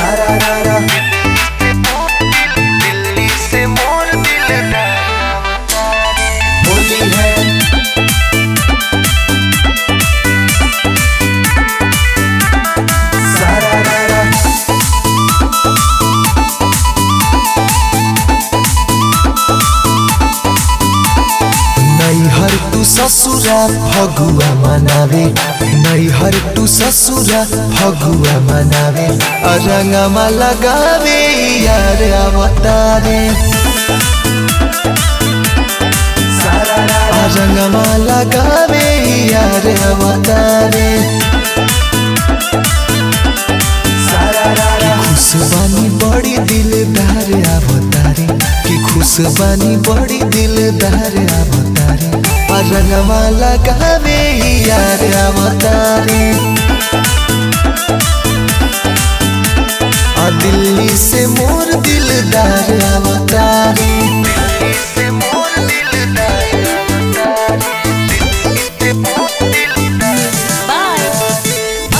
सारा रारा दिल्ली से मोर दिलदार होली है। सारा रारा नैहर तू ससुरा फगुआ मनावे, नैहर तू ससुरा फगुआ मनावे, रंगमा लगावे यार अवतारे, रंगमा लगावे यार अवतारे। खुशबानी बड़ी दिलदार अवतारे, कि खुशबानी बड़ी दिलदार अवतारे, रंगमा लगावे यार अवतारे। दिल्ली से मोर दिलदार अवतारे, दिल्ली से मोर दिलदार दिल्ली से मोर दिलदार बाय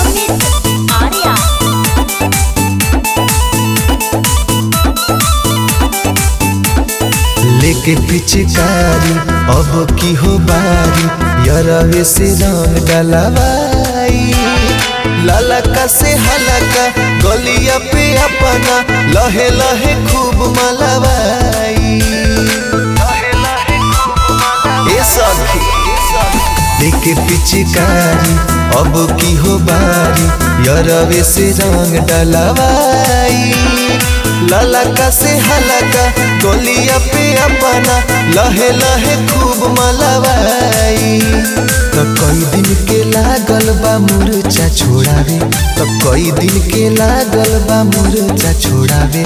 अमित आर्या। लेके पिचकारी अब की हो बारी, यरवे से रंग डलवाई, ललका से हलका गलिया पे अपना लहे लहे खूब मलवाई। ए सखी लेके पिचकारी अब की हो बारी, यरवे से रंग डलवाई, ललका से हलका गोलिया पे अपना लहे लहे खूब मलवाई। तो कई दिन के लागल बा मुरचा छोड़ावे, तो कई दिन के लागल बा मुरचा छोड़ावे,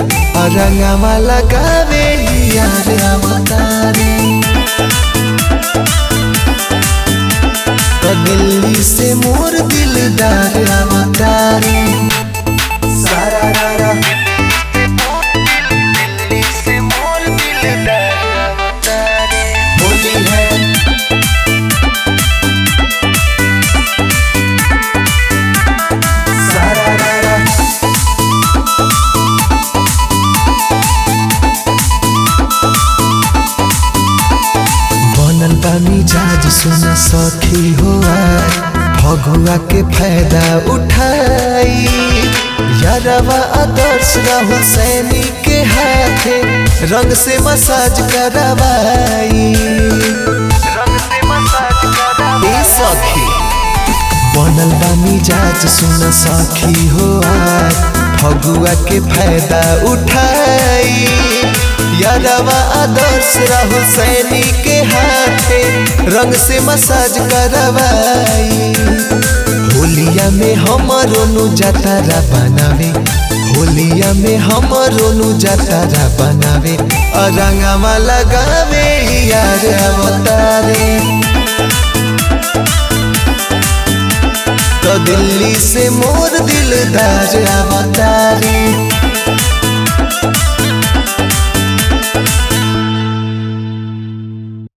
रंगवा लगावे यार अवतारे। तो दिल्ली से मोर दिलदार अवतारे। सारा रारा दिल्ली से मोर दिलदार होली है। सारा रारा बनल बा मिजाज सुन सखी हो आज, फगुआ के फायदा उठाई, यारवा आदर्श राहुल सैनी के हाथे रंग से मसाज करवाई। रंग से मसाज करा ए सखी बनल बा मिजाज सुन सखी हो आज, फगुआ के फायदा उठाई, यारवा आदर्श राहुल सैनी के हाथे रंग से मसाज करवाई। होलिया में हमरो नु जतारा बनावे, होलिया में हमरो नु जतारा बनावे, रंगवा लगावे यार अवतारे। तो दिल्ली से मोर दिलदार अवतारे।